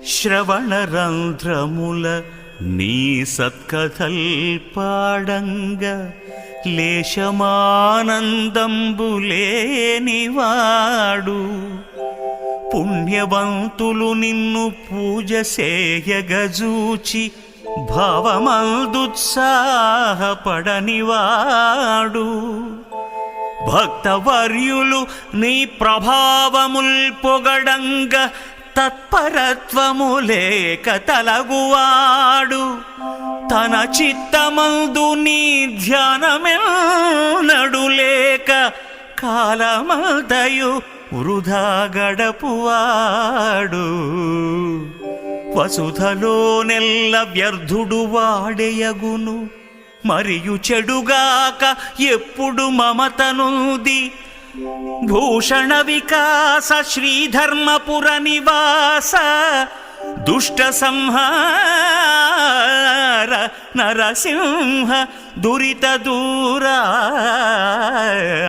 శ్రవణరంధ్రముల నీ సత్కథల్ పాడంగ లేశమానందంబులేనివాడు పుణ్యవంతులు నిన్ను పూజ సేయగజూచి భావమందుత్సాహపడనివాడు భక్తవర్యులు నీ ప్రభావముల్ పొగడంగ తత్పరత్వము లేక తలగువాడు తన చిత్తమందు నీ ధ్యానమెన్నడు లేక కాలమంతయు వృధా గడపువాడు వసుధలో నెల్ల వ్యర్థుడు వాడెయగును మరియు చెడుగాక ఎప్పుడు మమతనుంది భూషణ వికాస శ్రీధర్మపుర నివాస దుష్ట సంహార నరసింహ దురిత దూరా